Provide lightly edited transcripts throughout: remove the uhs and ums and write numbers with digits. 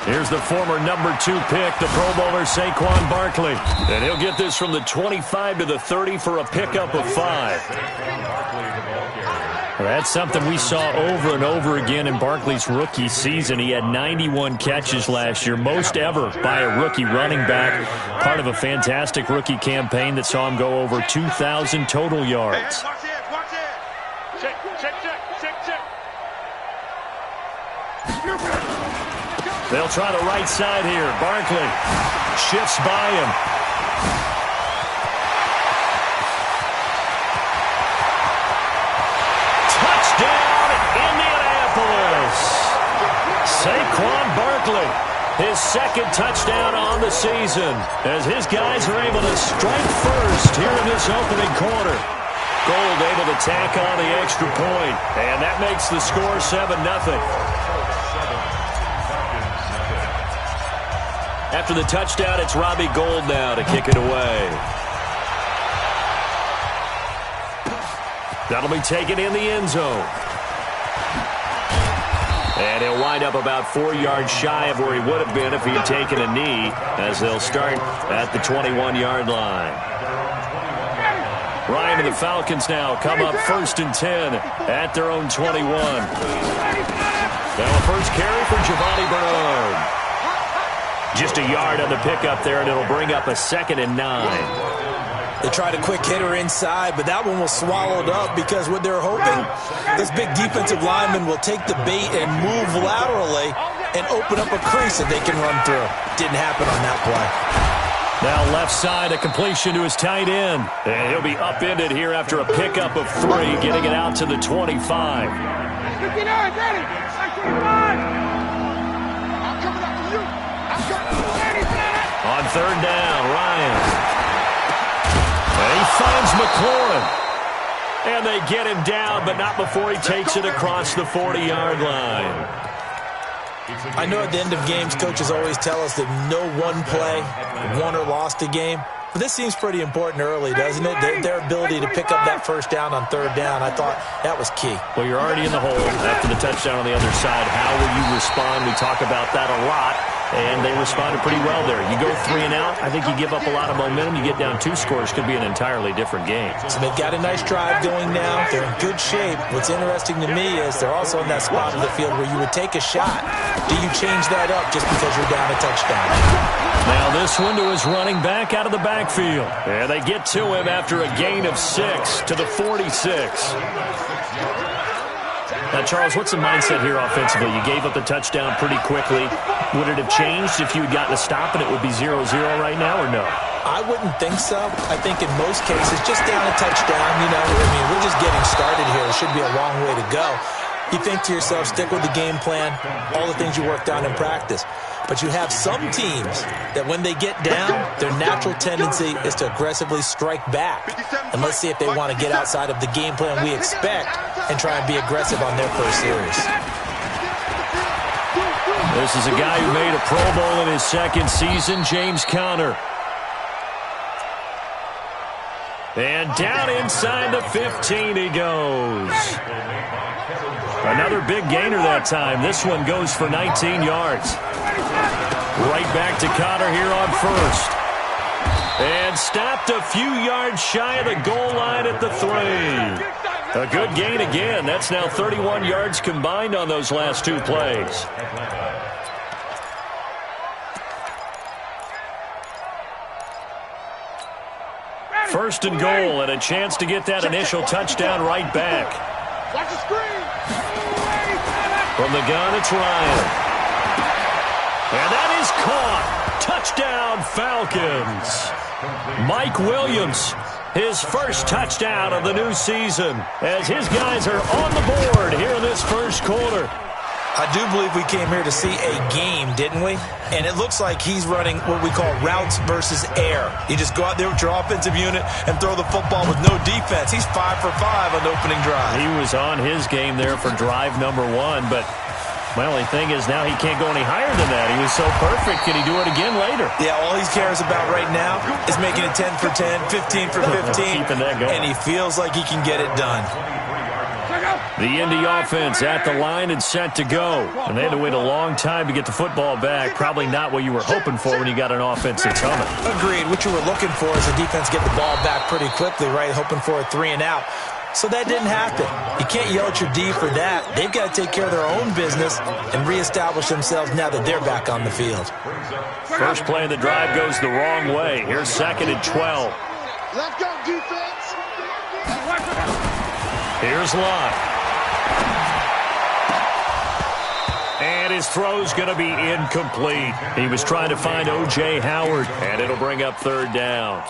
Here's the former number 2 pick, the Pro Bowler Saquon Barkley. And he'll get this from the 25 to the 30 for a pickup of 5. Well, that's something we saw over and over again in Barkley's rookie season. He had 91 catches last year, most ever by a rookie running back. Part of a fantastic rookie campaign that saw him go over 2,000 total yards. They'll try the right side here. Barkley shifts by him. Touchdown, Indianapolis. Saquon Barkley, his second touchdown on the season, as his guys are able to strike first here in this opening quarter. Gold able to tack on the extra point, and that makes the score 7-0. After the touchdown, it's Robbie Gould now to kick it away. That'll be taken in the end zone. And he'll wind up about 4 yards shy of where he would have been if he'd taken a knee, as they'll start at the 21-yard line. Ryan and the Falcons now come up 1st and 10 at their own 21. Now a first carry for Giovanni Bernard. Just a yard on the pickup there, and it'll bring up a 2nd and 9. They tried a quick hitter inside, but that one was swallowed up because what they're hoping, this big defensive lineman will take the bait and move laterally and open up a crease that they can run through. Didn't happen on that play. Now left side, a completion to his tight end. And he'll be upended here after a pickup of 3, getting it out to the 25. 59, Daddy! 25! On 3rd down, Ryan. And he finds McLaurin. And they get him down, but not before he takes it across the 40-yard line. I know at the end of games, coaches always tell us that no one play won or lost a game. But this seems pretty important early, doesn't it? Their ability to pick up that first down on 3rd down, I thought that was key. Well, you're already in the hole after the touchdown on the other side. How will you respond? We talk about that a lot. And they responded pretty well there. You go 3 and out, I think you give up a lot of momentum. You get down 2 scores, could be an entirely different game. So they've got a nice drive going now. They're in good shape. What's interesting to me is they're also in that spot of the field where you would take a shot. Do you change that up just because you're down a touchdown? Now this one to his running back out of the backfield. And they get to him after a gain of 6 to the 46. Now, Charles, what's the mindset here offensively? You gave up the touchdown pretty quickly. Would it have changed if you had gotten a stop and it would be 0-0 right now, or no? I wouldn't think so. I think in most cases, just down a touchdown, you know, I mean, we're just getting started here. It should be a long way to go. You think to yourself, stick with the game plan, all the things you worked on in practice. But you have some teams that when they get down, their natural tendency is to aggressively strike back. And let's see if they want to get outside of the game plan we expect and try and be aggressive on their first series. This is a guy who made a Pro Bowl in his 2nd season, James Conner. And down inside the 15 he goes. Another big gainer that time. This one goes for 19 yards. Right back to Conner here on 1st. And stopped a few yards shy of the goal line at the 3. A good gain again. That's now 31 yards combined on those last 2 plays. First and goal, and a chance to get that initial touchdown right back. Watch the screen. From the gun, it's Ryan. And that is caught. Touchdown, Falcons. Mike Williams, his first touchdown of the new season, as his guys are on the board here in this first quarter. I do believe we came here to see a game, didn't we? And it looks like he's running what we call routes versus air. You just go out there with your offensive unit and throw the football with no defense. He's 5 for 5 on the opening drive. He was on his game there for drive number 1, but my only thing is now he can't go any higher than that. He was so perfect. Can he do it again later? Yeah, all he cares about right now is making it 10 for 10, 15 for 15. Keeping that going. And he feels like he can get it done. Check out. The Indy offense at the line and set to go. And they had to wait a long time to get the football back. Probably not what you were hoping for when you got an offense that's humming. Agreed. What you were looking for is the defense get the ball back pretty quickly, right? Hoping for a 3 and out. So that didn't happen. You can't yell at your D for that. They've got to take care of their own business and reestablish themselves now that they're back on the field. First play of the drive goes the wrong way. Here's 2nd and 12. Let's go, defense. Here's Locke. And his throw's going to be incomplete. He was trying to find O.J. Howard, and it'll bring up 3rd down.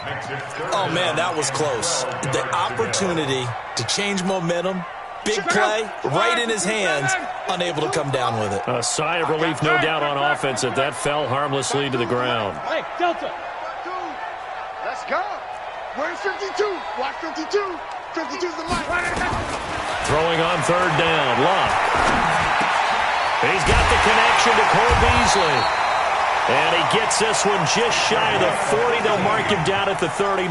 Oh, man, that was close. The opportunity to change momentum, big play, right in his hands, unable to come down with it. A sigh of relief, no doubt, on offense if that fell harmlessly to the ground. Hey, Delta. Let's go. Where's 52? Watch 52. 52's the mic. Throwing on 3rd down, Locke. He's got the connection to Cole Beasley. And he gets this one just shy of the 40. They'll mark him down at the 39.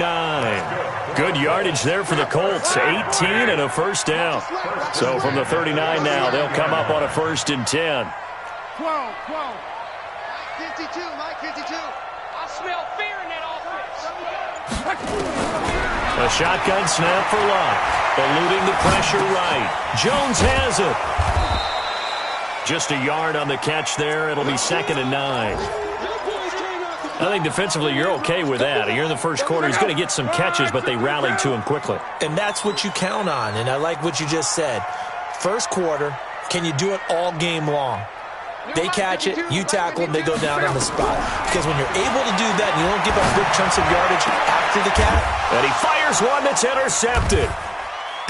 Good yardage there for the Colts. 18 and a 1st down. So from the 39 now, they'll come up on a 1st and 10. 12. 52, Mike, 52. I smell fear in that offense. A shotgun snap for Locke. Eluding the pressure right. Jones has it. Just a yard on the catch there. It'll be 2nd and 9. I think defensively you're okay with that. You're in the first quarter. He's going to get some catches, but they rallied to him quickly. And that's what you count on, and I like what you just said. First quarter, can you do it all game long? They catch it, you tackle them, they go down on the spot. Because when you're able to do that and you don't give up big chunks of yardage after the catch. And he fires one that's intercepted.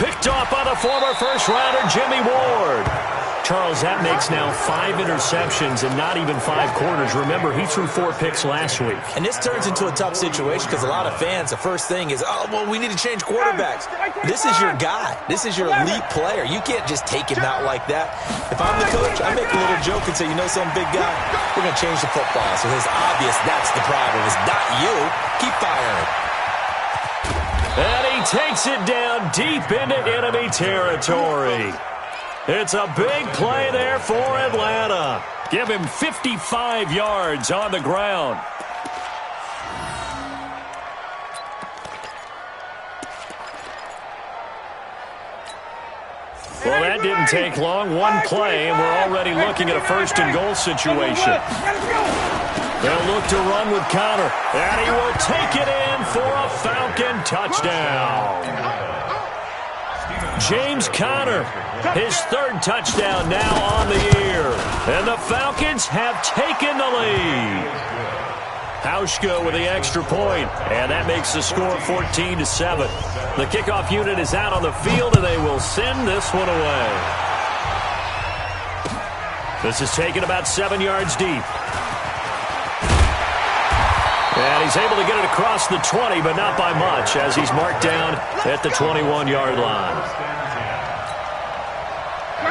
Picked off by the former first-rounder Jimmy Ward. Charles, that makes now 5 interceptions and not even 5 quarters. Remember, he threw 4 picks last week. And this turns into a tough situation because a lot of fans, the first thing is, oh, well, we need to change quarterbacks. This is your guy. This is your elite player. You can't just take him out like that. If I'm the coach, I make a little joke and say, you know some big guy, we're going to change the football. So it's obvious that's the problem. It's not you. Keep firing. And he takes it down deep into enemy territory. It's a big play there for Atlanta. Give him 55 yards on the ground. Well, that didn't take long. One play, and we're already looking at a 1st and goal situation. They'll look to run with Connor, and he will take it in for a Falcon touchdown. James Conner, his 3rd touchdown now on the year. And the Falcons have taken the lead. Hauschka with the extra point, and that makes the score 14-7. The kickoff unit is out on the field, and they will send this one away. This is taken about 7 yards deep. And he's able to get it across the 20, but not by much, as he's marked down at the 21-yard line.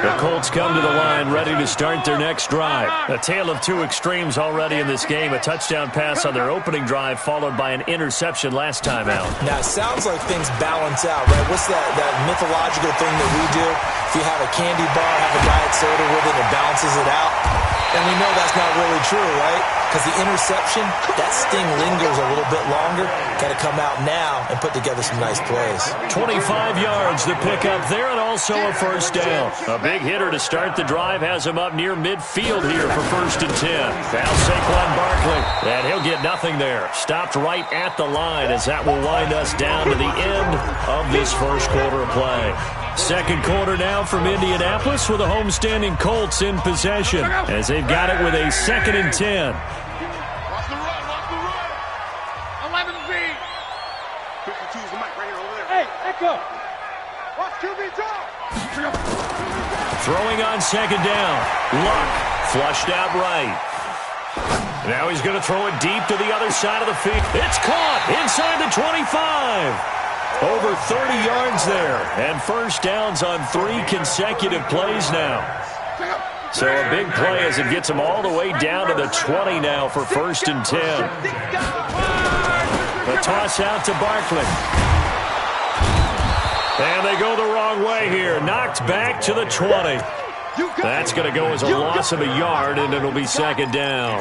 The Colts come to the line ready to start their next drive. A tale of 2 extremes already in this game. A touchdown pass on their opening drive followed by an interception last time out. Now, it sounds like things balance out, right? What's that mythological thing that we do? If you have a candy bar, have a diet soda with it, it balances it out. And we know that's not really true, right? Because the interception, that sting lingers a little bit longer. Got to come out now and put together some nice plays. 25 yards to pick up there, and also a 1st down. A big hitter to start the drive has him up near midfield here for 1st and 10. Now Saquon Barkley, and he'll get nothing there. Stopped right at the line as that will wind us down to the end of this first quarter of play. Second quarter now from Indianapolis with the homestanding Colts in possession as they've got it with a 2nd and 10. Watch the run. 11 B. 52's the mic right here over there. Hey, Echo. Watch QB drop. Throwing on 2nd down. Luck flushed out right. Now he's going to throw it deep to the other side of the field. It's caught inside the 25. Over 30 yards there, and 1st downs on 3 consecutive plays now. So a big play as it gets them all the way down to the 20 now for 1st and 10. A toss out to Barkley. And they go the wrong way here. Knocked back to the 20. That's going to go as a loss of a yard, and it'll be second down.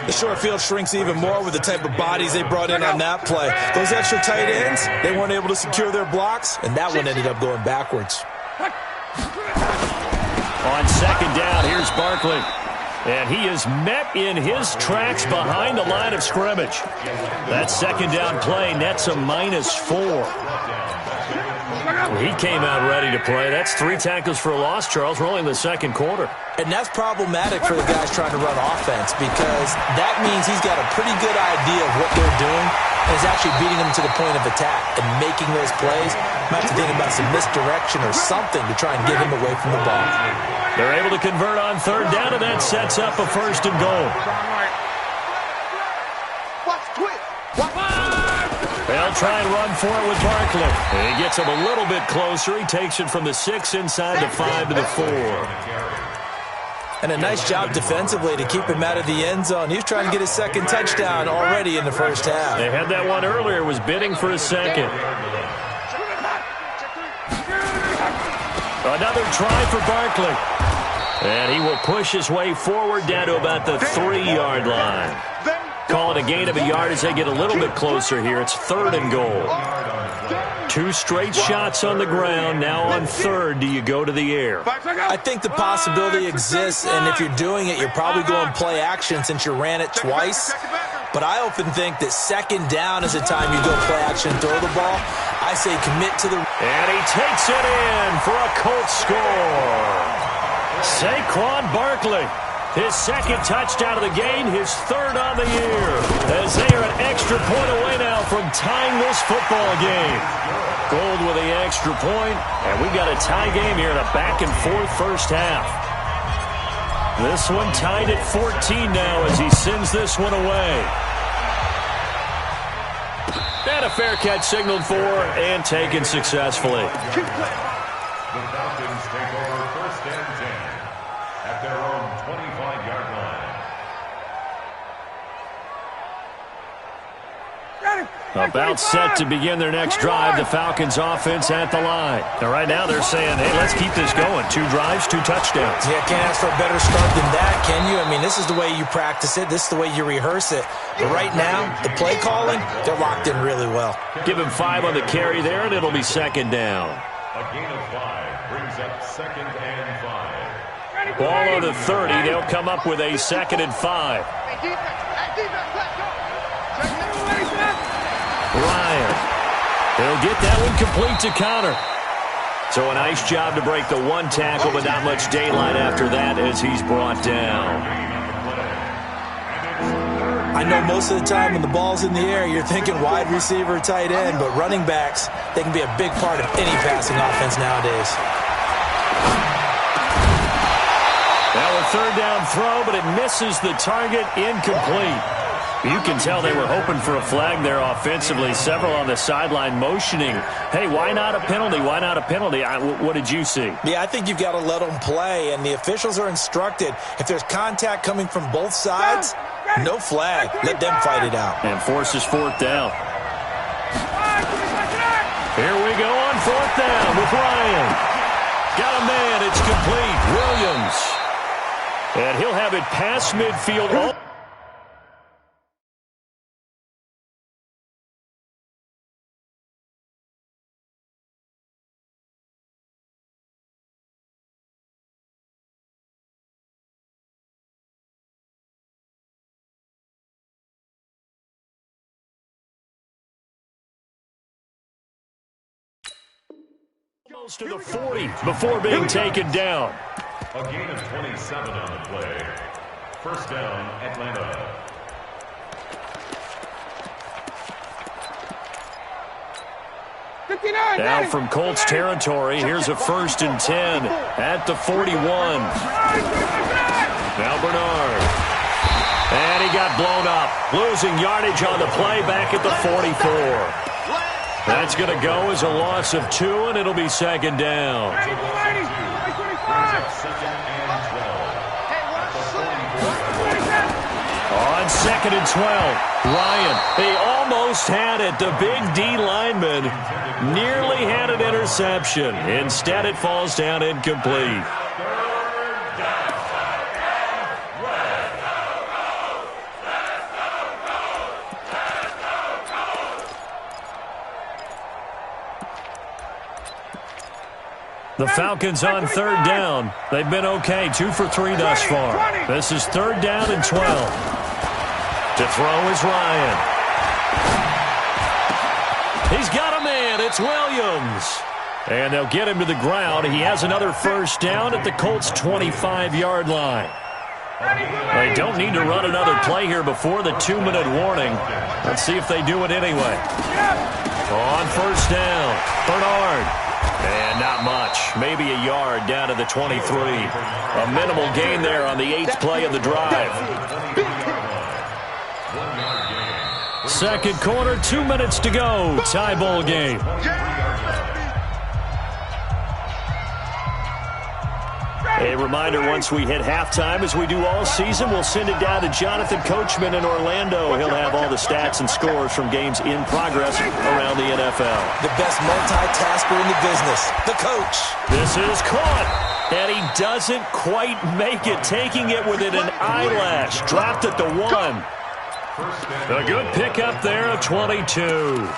The short field shrinks even more with the type of bodies they brought in on that play. Those extra tight ends, they weren't able to secure their blocks, and that one ended up going backwards. On second down, here's Barkley. And he is met in his tracks behind the line of scrimmage. That second down play nets a -4. He came out ready to play. That's 3 tackles for a loss, Charles. We're only in the second quarter. And that's problematic for the guys trying to run offense because that means he's got a pretty good idea of what they're doing and is actually beating them to the point of attack and making those plays. Might have to think about some misdirection or something to try and get him away from the ball. They're able to convert on third down, and that sets up a first and goal. They'll try and run for it with Barkley. And he gets him a little bit closer. He takes it from the 6 inside the 5 to the 4. And a nice job defensively to keep him out of the end zone. He was trying to get his second touchdown already in the first half. They had that one earlier, was bidding for a second. Another try for Barkley. And he will push his way forward down to about the 3-yard line. Call it a gain of a yard as they get a little bit closer here. It's third and goal. 2 straight shots on the ground. Now on third, do you go to the air? I think the possibility exists, and if you're doing it, you're probably going play action since you ran it twice. But I often think that second down is the time you go play action and throw the ball. I say commit to the... And he takes it in for a Colts score. Saquon Barkley. His second touchdown of the game, his third on the year. As they are an extra point away now from tying this football game. Gold with the extra point, and we got a tie game here in a back-and-forth first half. This one tied at 14 now as he sends this one away. And a fair catch signaled for and taken successfully. The Falcons take over first and 10 at their own 25-yard line. About set to begin their next drive, the Falcons offense at the line. Now right now they're saying, hey, let's keep this going. 2 drives, 2 touchdowns. Yeah, can't ask for a better start than that, can you? I mean, this is the way you practice it. This is the way you rehearse it. But right now, the play calling, they're locked in really well. Give him 5 on the carry there, and it'll be second down. A gain of 5 brings up second and 5. Ball on the 30. They'll come up with a second and 5. Ryan. He'll get that one complete to Connor. So a nice job to break the 1 tackle, but not much daylight after that as he's brought down. I know most of the time when the ball's in the air, you're thinking wide receiver, tight end, but running backs, they can be a big part of any passing offense nowadays. Now a third down throw, but it misses the target, incomplete. You can tell they were hoping for a flag there offensively. Several on the sideline motioning, hey, why not a penalty? Why not a penalty? What did you see? Yeah, I think you've got to let them play, and the officials are instructed. If there's contact coming from both sides, no flag. Let them fight it out. And forces fourth down. Here we go on fourth down with Ryan. Got a man. It's complete. Williams. And he'll have it past midfield. Close to the 40 before being taken down. A gain of 27 on the play. First down, Atlanta. Now from Colts territory, here's a first and 10 at the 41. Now Bernard. And he got blown up. Losing yardage on the play back at the 44. That's going to go as a loss of 2, and it'll be second down. On On 2nd and 12, Ryan, he almost had it. The big D lineman nearly had an interception. Instead, it falls down incomplete. The Falcons on 3rd down. They've been okay, 2 for 3 thus far. This is 3rd down and 12. To throw is Ryan. He's got a man. It's Williams. And they'll get him to the ground. He has another 1st down at the Colts' 25-yard line. They don't need to run another play here before the 2-minute warning. Let's see if they do it anyway. On 1st down, Bernard. And not much. Maybe a yard down to the 23. A minimal gain there on the 8th play of the drive. 2nd quarter, 2 minutes to go. Tie ball game. A reminder, once we hit halftime, as we do all season, we'll send it down to Jonathan Coachman in Orlando. He'll have all the stats and scores from games in progress around the NFL. The best multitasker in the business, the coach. This is caught, and he doesn't quite make it, taking it within an eyelash. Dropped at the 1. A good pickup there of 22.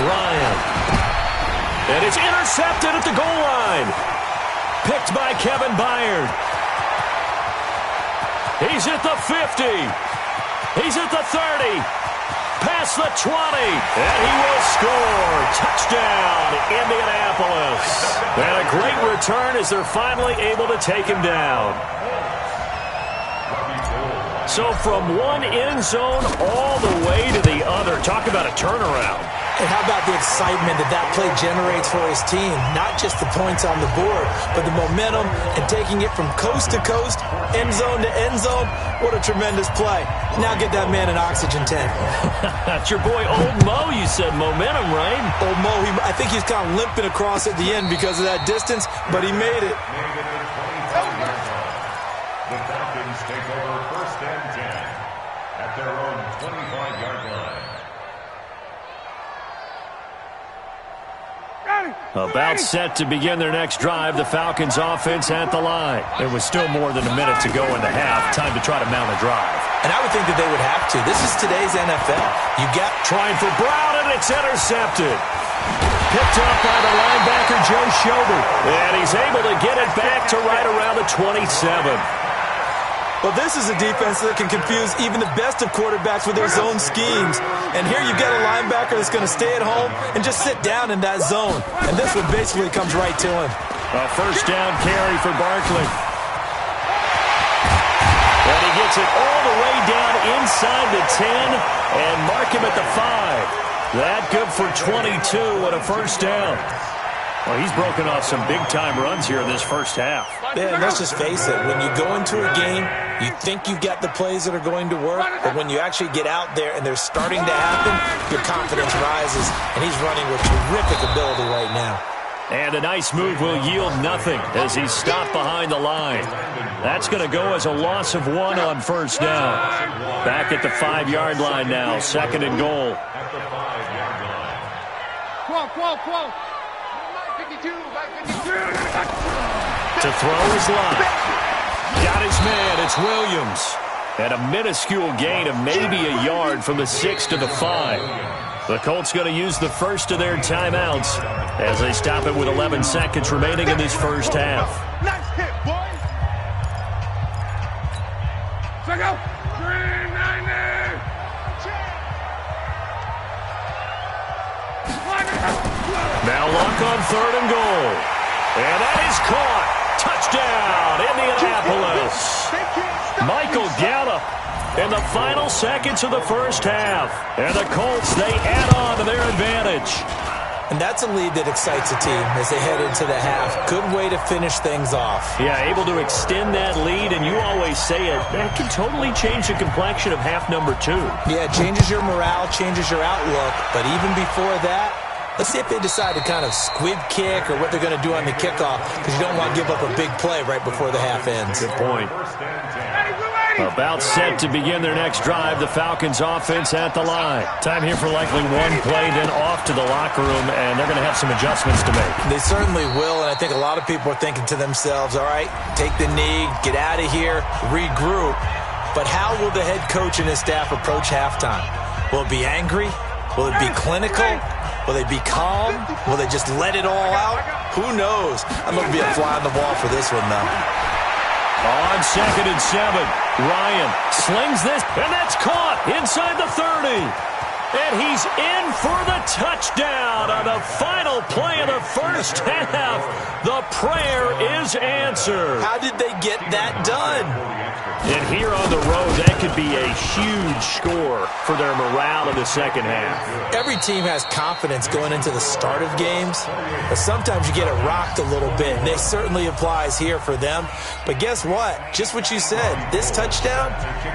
Ryan. And it's intercepted at the goal line. Picked by Kevin Byard. He's at the 50. He's at the 30. Past the 20. And he will score. Touchdown, Indianapolis. And a great return as they're finally able to take him down. So from one end zone all the way to the other. Talk about a turnaround. And how about the excitement that that play generates for his team? Not just the points on the board, but the momentum and taking it from coast to coast, end zone to end zone. What a tremendous play. Now get that man an oxygen tank. That's your boy Old Mo. You said momentum, right? Old Mo, I think he's kind of limping across at the end because of that distance, but he made it. The Falcons take over 1st and 10 at their own 25-yard line. About set to begin their next drive. The Falcons offense at the line. There was still more than a minute to go in the half. Time to try to mount a drive. And I would think that they would have to. This is today's NFL. You got trying for Brown, and it's intercepted. Picked up by the linebacker, Joe Schobert. And he's able to get it back to right around the 27. Well, this is a defense that can confuse even the best of quarterbacks with their zone schemes. And here you've got a linebacker that's going to stay at home and just sit down in that zone. And this one basically comes right to him. A 1st down carry for Barkley. And he gets it all the way down inside the 10 and mark him at the 5. That good for 22 and a 1st down. Well, he's broken off some big-time runs here in this 1st half. Yeah, let's just face it. When you go into a game, you think you've got the plays that are going to work, but when you actually get out there and they're starting to happen, your confidence rises, and he's running with terrific ability right now. And a nice move will yield nothing as he's stopped behind the line. That's going to go as a loss of 1 on 1st down. Back at the 5-yard line now, 2nd and goal. At the 5-yard line. 12. To throw is Lott. Got his man. It's Williams. And a minuscule gain of maybe a yard from the 6 to the 5. The Colts going to use the first of their timeouts as they stop it with 11 seconds remaining in this 1st half. Nice hit, boy. Check out. 390. Now Luck on 3rd and goal. And that is caught. Touchdown, Indianapolis. Michael Gallup in the final seconds of the 1st half. And the Colts, they add on to their advantage. And that's a lead that excites a team as they head into the half. Good way to finish things off. Yeah, able to extend that lead, and you always say it, that can totally change the complexion of half number 2. Yeah, it changes your morale, changes your outlook, but even before that, Let's see if they decide to kind of squib kick or what they're going to do on the kickoff, because you don't want to give up a big play right before the half ends. Good point. About set to begin their next drive, the Falcons offense at the line. Time here for likely one play, then off to the locker room, and they're going to have some adjustments to make. They certainly will, and I think a lot of people are thinking to themselves, all right, take the knee, get out of here, regroup. But how will the head coach and his staff approach halftime? Will it be angry? Will it be clinical? Will they be calm? Will they just let it all out? Who knows? I'm going to be a fly on the wall for this one, though. On 2nd and 7, Ryan slings this, and that's caught inside the 30. And he's in for the touchdown on the final play of the first half. The prayer is answered. How did they get that done? And here on the road, that could be a huge score for their morale in the second half. Every team has confidence going into the start of games, but sometimes you get it rocked a little bit, and it certainly applies here for them. But guess what? Just what you said, this touchdown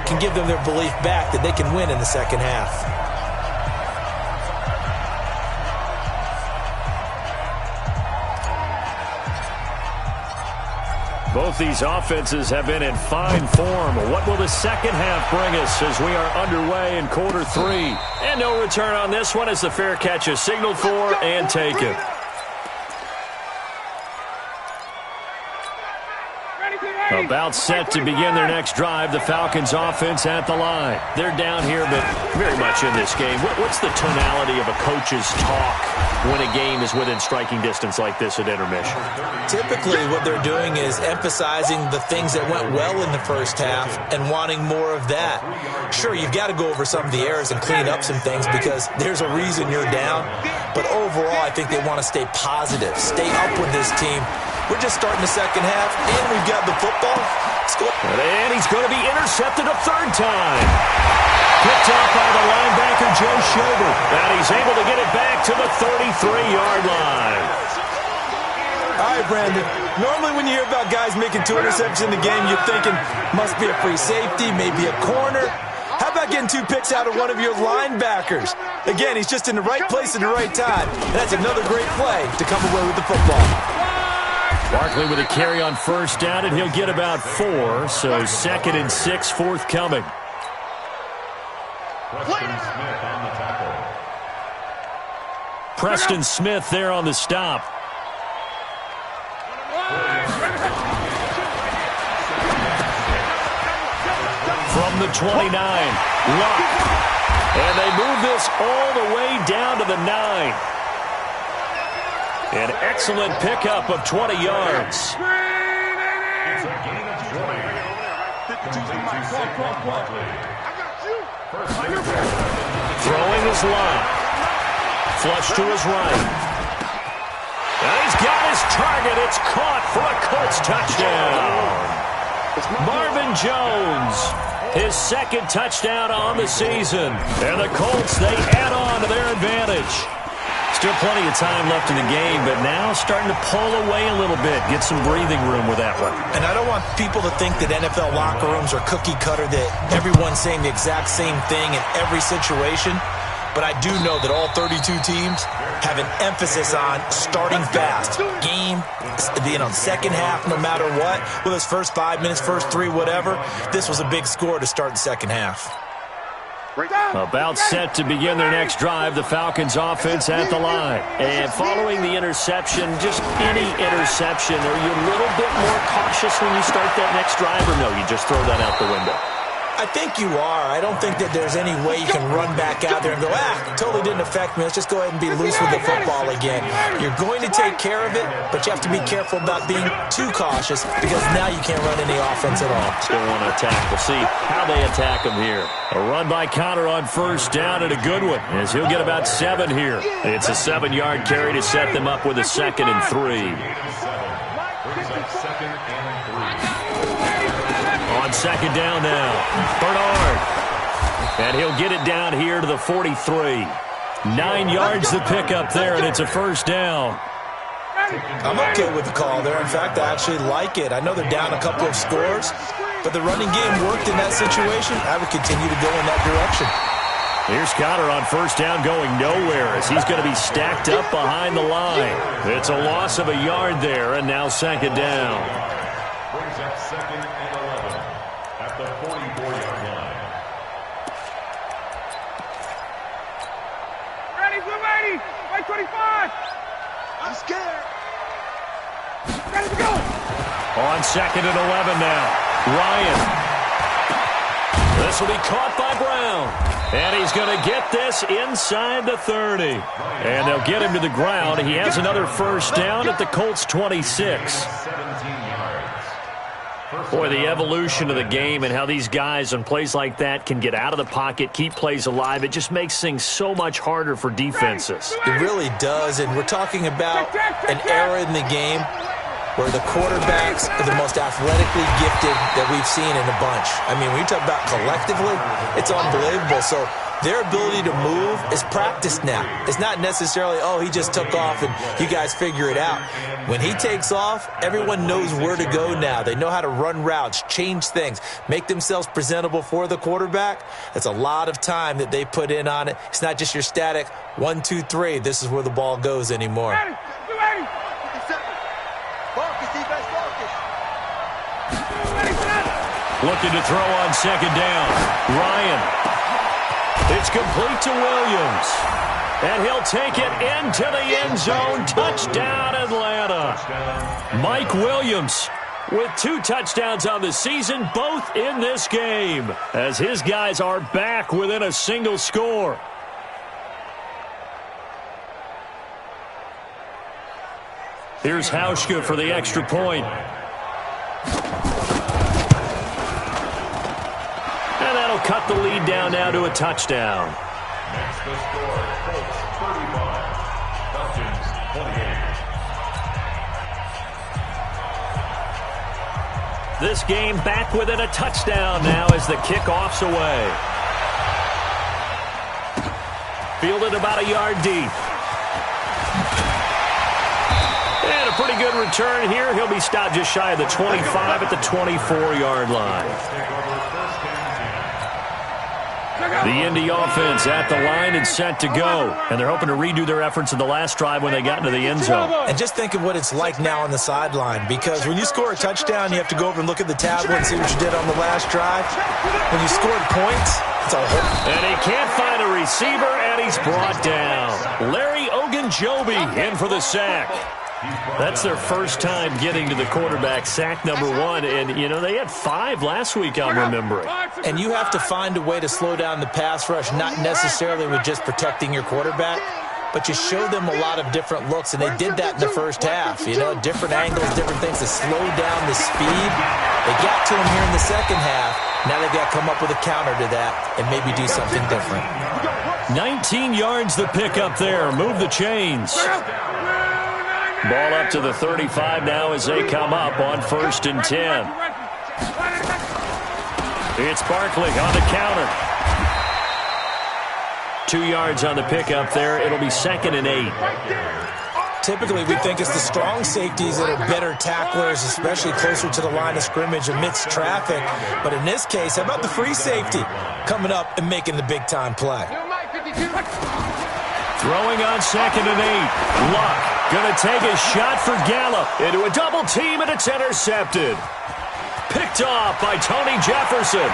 can give them their belief back that they can win in the second half. Both these offenses have been in fine form. What will the second half bring us as we are underway in quarter 3? And no return on this one as the fair catch is signaled for and taken. About set to begin their next drive, the Falcons offense at the line. They're down here, but very much in this game. What's the tonality of a coach's talk when a game is within striking distance like this at intermission? Typically, what they're doing is emphasizing the things that went well in the first half and wanting more of that. Sure, you've got to go over some of the errors and clean up some things because there's a reason you're down. But overall, I think they want to stay positive, stay up with this team. We're just starting the second half, and we've got the football. Let's go. And he's going to be intercepted a third time. Picked off by the linebacker, Joe Schobert. And he's able to get it back to the 33-yard line. All right, Brandon. Normally when you hear about guys making 2 interceptions in the game, you're thinking must be a free safety, maybe a corner. How about getting 2 picks out of one of your linebackers? Again, he's just in the right place at the right time. And that's another great play to come away with the football. Barkley with a carry on first down, and he'll get about 4. So 2nd and 6 forthcoming. Preston Smith there on the stop. From the 29, Luck. And they move this all the way down to the 9. An excellent pickup of 20 yards. Throwing his line. Flush to his right. And he's got his target. It's caught for a Colts touchdown. Marvin Jones, his 2nd touchdown on the season. And the Colts, they add on to their advantage. Still plenty of time left in the game, but now starting to pull away a little bit, get some breathing room with that one. And I don't want people to think that NFL locker rooms are cookie cutter, that everyone's saying the exact same thing in every situation. But I do know that all 32 teams have an emphasis on starting fast. Game, second half, no matter what. Whether it's first 5 minutes, first 3, whatever. This was a big score to start the second half. About set to begin their next drive, the Falcons offense at the line. And following the interception, just any interception, are you a little bit more cautious when you start that next drive, or no, you just throw that out the window? I think you are. I don't think that there's any way you can run back out there and go, totally didn't affect me. Let's just go ahead and be loose with the football again. You're going to take care of it, but you have to be careful about being too cautious because now you can't run any offense at all. Still want to attack. We'll see how they attack him here. A run by Connor on first down and a good one as he'll get about 7 here. It's a 7-yard carry to set them up with a 2nd and 3. On 2nd down now, Bernard. And he'll get it down here to the 43. 9 yards to pick up there, and it's a first down. I'm okay with the call there. In fact, I actually like it. I know they're down a couple of scores, but the running game worked in that situation. I would continue to go in that direction. Here's Connor on first down going nowhere as he's going to be stacked up behind the line. It's a loss of a yard there, and now second down. Brings up 2nd and 11 at the 44-yard line. Ready, blue 80, white 25. I'm scared. Ready to go. On 2nd and 11 now. Ryan. This will be caught by Brown. And he's going to get this inside the 30. And they'll get him to the ground. He has another first down at the Colts 26. 17 yards. Boy, the evolution of the game and how these guys on plays like that can get out of the pocket, keep plays alive, it just makes things so much harder for defenses. It really does, and we're talking about an era in the game where the quarterbacks are the most athletically gifted that we've seen in a bunch. I mean, when you talk about collectively, it's unbelievable. So their ability to move is practiced now. It's not necessarily, oh, he just took off and you guys figure it out. When he takes off, everyone knows where to go now. They know how to run routes, change things, make themselves presentable for the quarterback. That's a lot of time that they put in on it. It's not just your static 1, 2, 3. This is where the ball goes anymore. Looking to throw on second down. Ryan. It's complete to Williams. And he'll take it into the end zone. Touchdown, Atlanta. Mike Williams with 2 touchdowns on the season, both in this game, as his guys are back within a single score. Here's Hauschka for the extra point. And that'll cut the lead down now to a touchdown. Makes the score Colts 35, Falcons 28. This game back within a touchdown now as the kickoff's away. Fielded about a yard deep. And a pretty good return here. He'll be stopped just shy of the 25 at the 24-yard line. The Indy offense at the line and set to go. And they're hoping to redo their efforts in the last drive when they got into the end zone. And just think of what it's like now on the sideline, because when you score a touchdown, you have to go over and look at the tablet and see what you did on the last drive. When you scored points, it's a whole... And he can't find a receiver, and he's brought down. Larry Ogunjobi in for the sack. That's their first time getting to the quarterback, sack number 1. And, you know, they had 5 last week, I'm remembering. And you have to find a way to slow down the pass rush, not necessarily with just protecting your quarterback, but you show them a lot of different looks, and they did that in the first half. You know, different angles, different things to slow down the speed. They got to him here in the second half. Now they've got to come up with a counter to that and maybe do something different. 19 yards the pick up there. Move the chains. Ball up to the 35 now as they come up on 1st and 10. It's Barkley on the counter. 2 yards on the pickup there. It'll be 2nd and 8. Typically, we think it's the strong safeties that are better tacklers, especially closer to the line of scrimmage amidst traffic. But in this case, how about the free safety coming up and making the big-time play? Throwing on 2nd and 8. Luck going to take a shot for Gallup into a double team, and it's intercepted. Picked off by Tony Jefferson.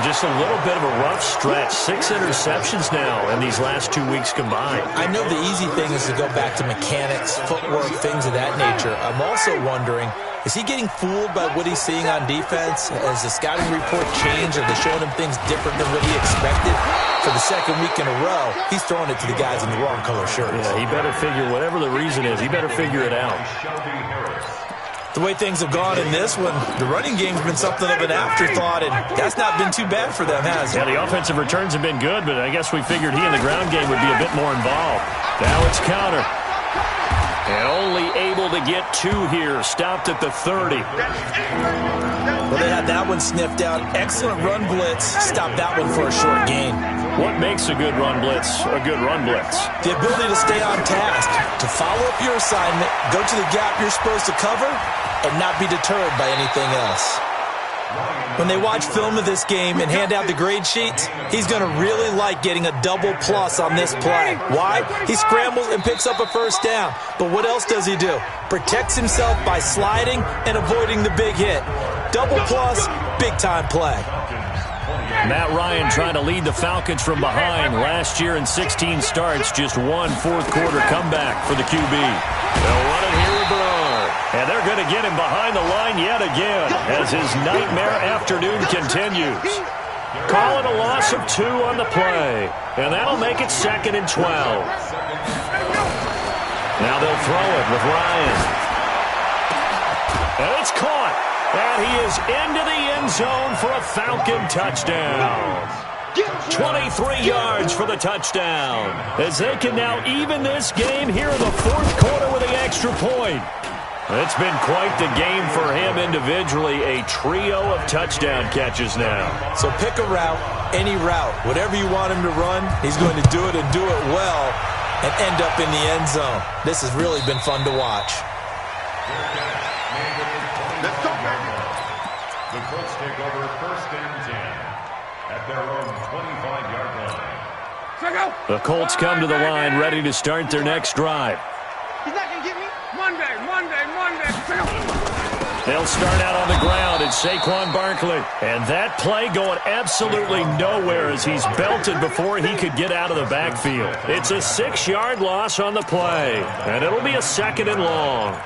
Just a little bit of a rough stretch. 6 interceptions now in these last 2 weeks combined. I know the easy thing is to go back to mechanics, footwork, things of that nature. I'm also wondering, is he getting fooled by what he's seeing on defense? Has the scouting report changed? Are they showing him things different than what he expected? For the second week in a row, he's throwing it to the guys in the wrong color shirts. Yeah, he better figure, whatever the reason is, he better figure it out. The way things have gone in this one, the running game's been something of an afterthought, and that's not been too bad for them, has it? Yeah, the offensive returns have been good, but I guess we figured he in the ground game would be a bit more involved. Now it's counter. And only able to get 2 here, stopped at the 30. Well, they had that one sniffed out. Excellent run blitz. Stopped that one for a short gain. What makes a good run blitz a good run blitz? The ability to stay on task, to follow up your assignment, go to the gap you're supposed to cover, and not be deterred by anything else. When they watch film of this game and hand out the grade sheets, he's going to really like getting a double plus on this play. Why? He scrambles and picks up a first down. But what else does he do? Protects himself by sliding and avoiding the big hit. Double plus, big-time play. Matt Ryan trying to lead the Falcons from behind. Last year in 16 starts, just one fourth-quarter comeback for the QB. They'll run it here with Bernard. And they're going to get him behind the line yet again as his nightmare afternoon continues. Calling a loss of 2 on the play. And that'll make it 2nd and 12. Now they'll throw it with Ryan. And it's caught. And he is into the end zone for a Falcon touchdown. 23 yards for the touchdown. As they can now even this game here in the fourth quarter with the extra point. It's been quite the game for him individually. A trio of touchdown catches now. So pick a route, any route. Whatever you want him to run, he's going to do it and do it well and end up in the end zone. This has really been fun to watch. Let's go, baby. The Colts take over 1st and 10 at their own 25-yard line. The Colts come to the line ready to start their next drive. He's not going to get me. Monday. They'll start out on the ground. It's Saquon Barkley. And that play going absolutely nowhere as he's belted before he could get out of the backfield. It's a 6-yard loss on the play. And it'll be a 2nd and long.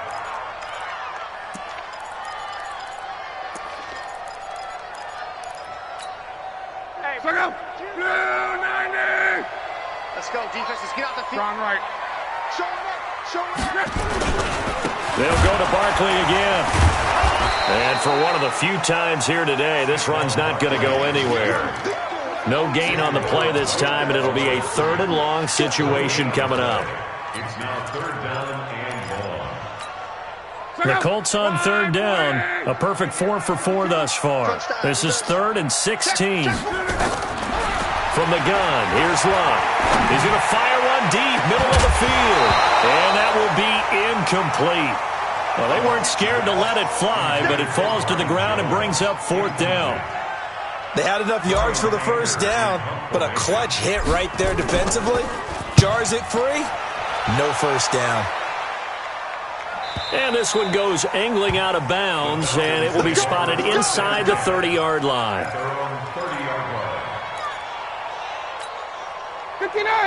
Let's go, defense. Let's get out the field. Run right. Show him up. They'll go to Barkley again. And for one of the few times here today, this run's not going to go anywhere. No gain on the play this time, and it'll be a 3rd and long situation coming up. It's now 3rd down and long. The Colts on 3rd down. A perfect 4 for 4 thus far. This is 3rd and 16. From the gun, here's Luck. He's going to fire one deep, middle of the field. And that will be incomplete. Well, they weren't scared to let it fly, but it falls to the ground and brings up 4th down. They had enough yards for the first down, but a clutch hit right there defensively. Jars it free. No first down. And this one goes angling out of bounds, and it will be spotted inside the 30-yard line.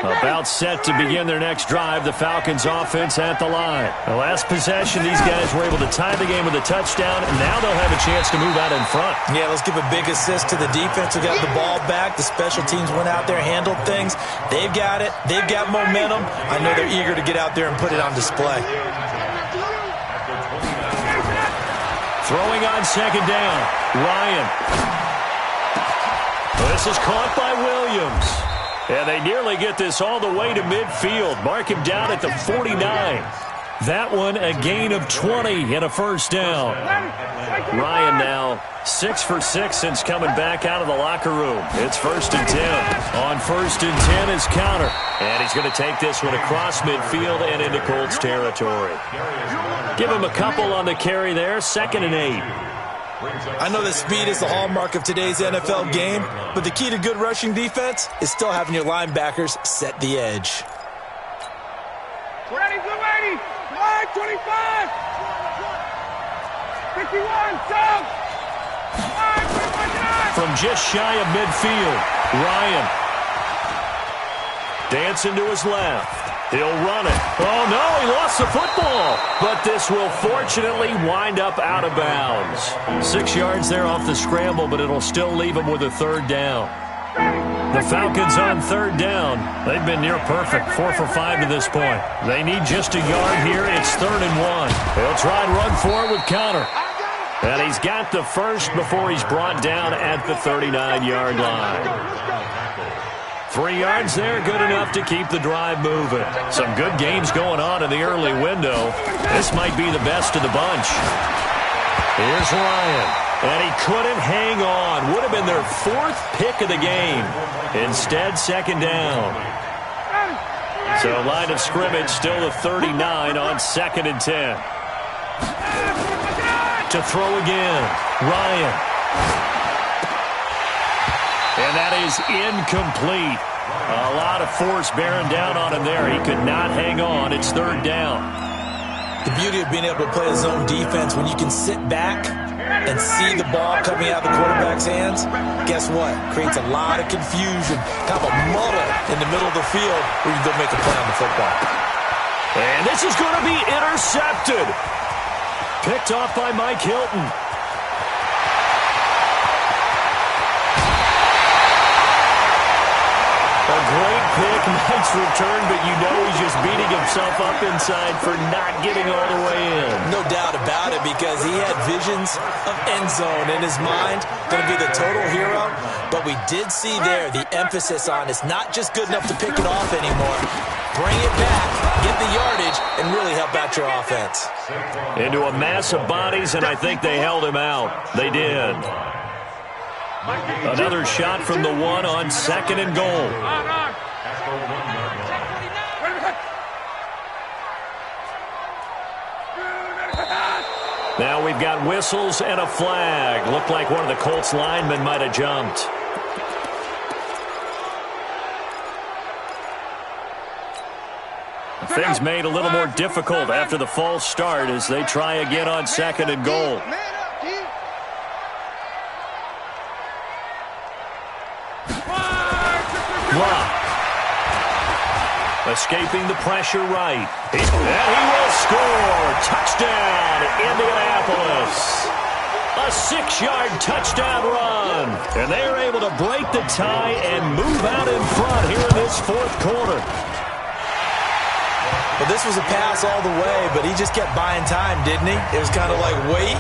About set to begin their next drive, the Falcons offense at the line. The last possession, these guys were able to tie the game with a touchdown, and now they'll have a chance to move out in front. Yeah, let's give a big assist to the defense who got the ball back. The special teams went out there, handled things. They've got it. They've got momentum. I know they're eager to get out there and put it on display. Throwing on 2nd down, Ryan. This is caught by Williams. And they nearly get this all the way to midfield. Mark him down at the 49. That one a gain of 20 and a first down. Ryan now 6 for 6 since coming back out of the locker room. It's 1st and 10. On 1st and 10 is counter. And he's going to take this one across midfield and into Colts territory. Give him a couple on the carry there. 2nd and 8. I know that speed is the hallmark of today's NFL game, but the key to good rushing defense is still having your linebackers set the edge. Ready, blue 80. Line 25. 51, south. From just shy of midfield, Ryan dancing to his left. He'll run it. Oh, no, he lost the football. But this will fortunately wind up out of bounds. 6 yards there off the scramble, but it'll still leave him with a 3rd down. The Falcons on 3rd down. They've been near perfect, 4 for 5 to this point. They need just a yard here. It's 3rd and 1. They'll try and run for it with counter. And he's got the first before he's brought down at the 39-yard line. 3 yards there, good enough to keep the drive moving. Some good games going on in the early window. This might be the best of the bunch. Here's Ryan. And he couldn't hang on. Would have been their 4th pick of the game. Instead, 2nd down. So line of scrimmage still the 39 on 2nd and 10. To throw again. Ryan. And that is incomplete. A lot of force bearing down on him there. He could not hang on. It's third down. The beauty of being able to play a zone defense when you can sit back and see the ball coming out of the quarterback's hands, guess what? Creates a lot of confusion, kind of a muddle in the middle of the field where you can go make a play on the football. And this is going to be intercepted. Picked off by Mike Hilton. A great pick, nice return, but you know he's just beating himself up inside for not getting all the way in. No doubt about it, because he had visions of end zone in his mind. Going to be the total hero, but we did see there the emphasis on it's not just good enough to pick it off anymore. Bring it back, get the yardage, and really help out your offense. Into a mass of bodies, and I think they held him out. They did. Another shot from the one on second and goal. Now we've got whistles and a flag. Looked like one of the Colts linemen might have jumped. Things made a little more difficult after the false start as they try again on second and goal. Block. Escaping the pressure right. And he will score. Touchdown, Indianapolis. A 6-yard touchdown run. And they are able to break the tie and move out in front here in this fourth quarter. Well, this was a pass all the way, but he just kept buying time, didn't he? It was kind of like, wait.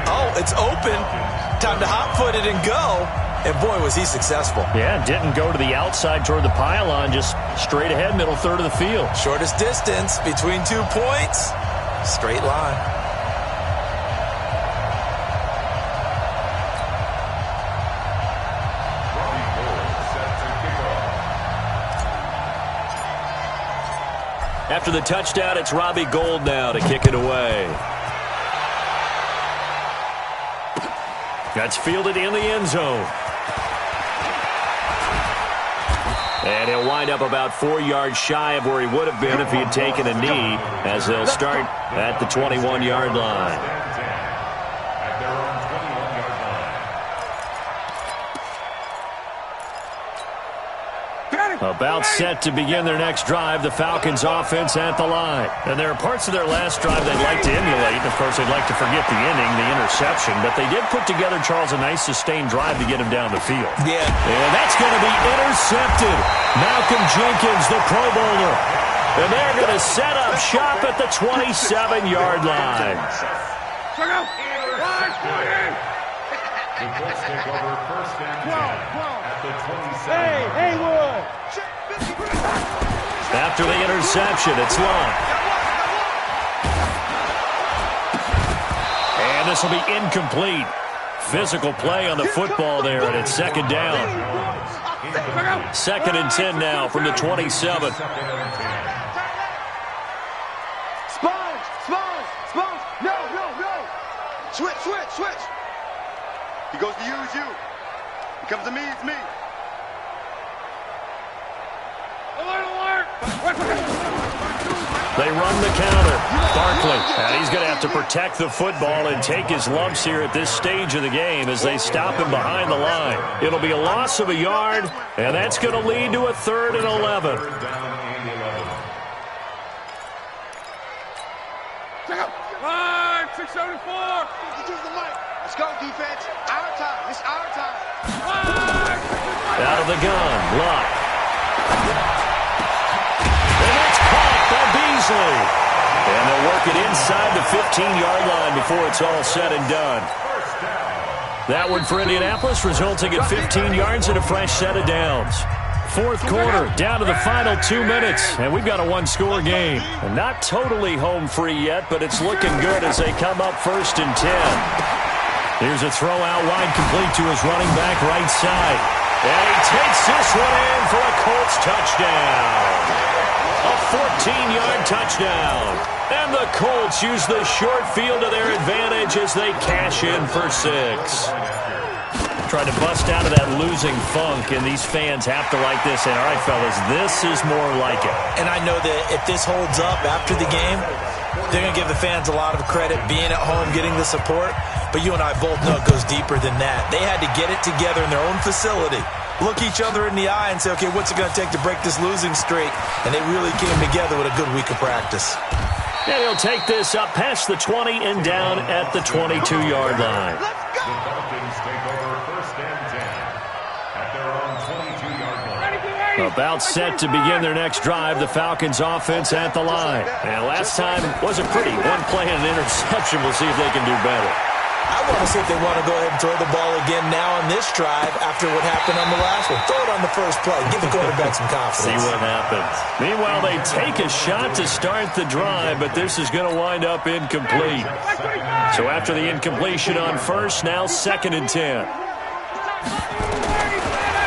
Oh, it's open. Time to hot-foot it and go. And, boy, was he successful. Yeah, didn't go to the outside toward the pylon, just straight ahead, middle third of the field. Shortest distance between 2 points. Straight line. After the touchdown, it's Robbie Gould now to kick it away. That's fielded in the end zone. And he'll wind up about 4 yards shy of where he would have been if he had taken a knee, as they'll start at the 21-yard line. About set to begin their next drive, the Falcons offense at the line. And there are parts of their last drive they'd like to emulate. Of course, they'd like to forget the inning, the interception. But they did put together, Charles, a nice sustained drive to get him down the field. Yeah. And that's going to be intercepted. Malcolm Jenkins, the Pro Bowler. And they're going to set up shop at the 27-yard line. The Colts take over first and 10 at the 27. Hey, Haywood! After the interception, it's long. And this will be incomplete. Physical play on the football there, and it's second down. Second and 10 now from the 27. Sponge! No! Switch! He goes to you, it's you. He comes to me, it's me. Alert! They run the counter. Barkley, and he's going to have to protect the football and take his lumps here at this stage of the game as they stop him behind the line. It'll be a loss of a yard, and that's going to lead to a 3rd and 11. Check out. 674. Let's go, defense. Our time. It's our time. Out of the gun. Luck. And that's caught by Beasley. And they'll work it inside the 15-yard line before it's all said and done. That one for Indianapolis, resulting in 15 yards and a fresh set of downs. Fourth quarter, down to the final 2 minutes, and we've got a one-score game. And not totally home free yet, but it's looking good as they come up 1st and 10. Here's a throw out wide, complete to his running back right side. And he takes this one in for a Colts touchdown. A 14-yard touchdown. And the Colts use the short field to their advantage as they cash in for 6. Trying to bust out of that losing funk, and these fans have to like this. And, all right, fellas, this is more like it. And I know that if this holds up after the game, they're going to give the fans a lot of credit being at home, getting the support. But you and I both know it goes deeper than that. They had to get it together in their own facility, look each other in the eye and say, okay, what's it going to take to break this losing streak? And they really came together with a good week of practice. And he'll take this up past the 20 and down at the 22-yard line. The Falcons take over 1st and 10 at their own 22-yard line. About set to begin their next drive, the Falcons offense at the line. And last time wasn't pretty. One play and an interception. We'll see if they can do better. I want to see if they want to go ahead and throw the ball again now on this drive after what happened on the last one. Throw it on the first play. Give the quarterback some confidence. See what happens. Meanwhile, they take a shot to start the drive, but this is going to wind up incomplete. So after the incompletion on first, now 2nd and 10.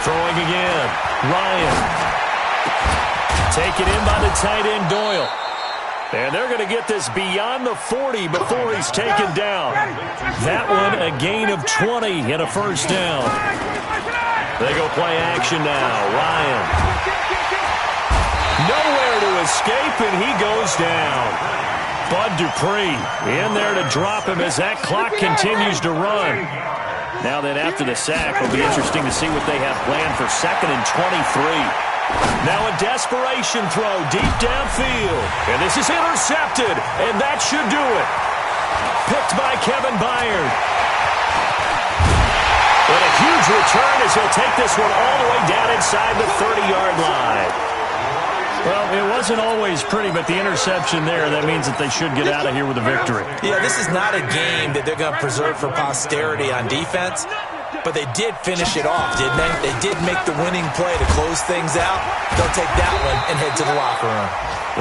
Throwing again. Ryan. Taken in by the tight end, Doyle. And they're going to get this beyond the 40 before he's taken down. That one a gain of 20 and a first down. They go play action now. Ryan. Nowhere to escape, and he goes down. Bud Dupree in there to drop him as that clock continues to run. Now then, after the sack, it'll be interesting to see what they have planned for 2nd and 23. Now a desperation throw deep downfield. And this is intercepted, and that should do it. Picked by Kevin Byard. And a huge return as he'll take this one all the way down inside the 30-yard line. Well, it wasn't always pretty, but the interception there, that means that they should get out of here with a victory. Yeah, this is not a game that they're going to preserve for posterity on defense. But they did finish it off, didn't they? They did make the winning play to close things out. They'll take that one and head to the locker room.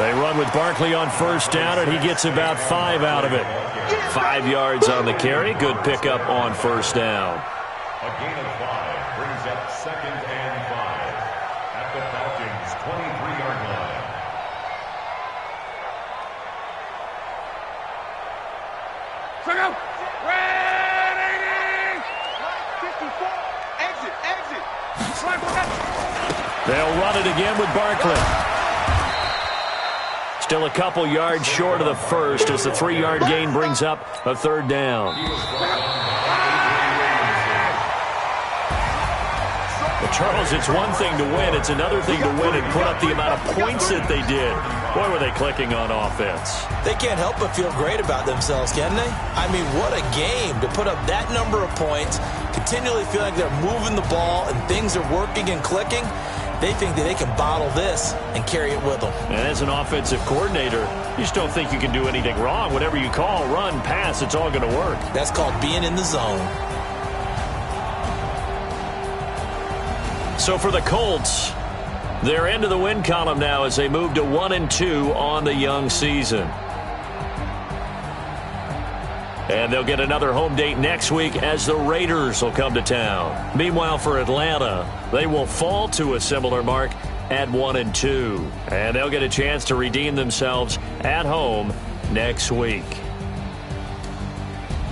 They run with Barkley on first down, and he gets about 5 out of it. 5 yards on the carry. Good pickup on first down. A gain of 5 brings up 2nd and 5 at the Falcons' 23-yard line. Check out. They'll run it again with Barkley. Still a couple yards short of the first as the 3-yard gain brings up a 3rd down. Well, Charles, it's one thing to win. It's another thing to win and put up the amount of points that they did. Boy, were they clicking on offense. They can't help but feel great about themselves, can they? I mean, what a game to put up that number of points, continually feel like they're moving the ball and things are working and clicking. They think that they can bottle this and carry it with them. And as an offensive coordinator, you just don't think you can do anything wrong. Whatever you call, run, pass, it's all going to work. That's called being in the zone. So for the Colts, they're into the win column now as they move to 1-2 on the young season. And they'll get another home date next week as the Raiders will come to town. Meanwhile, for Atlanta, they will fall to a similar mark at 1-2. And they'll get a chance to redeem themselves at home next week.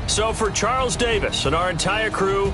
So for Charles Davis and our entire crew,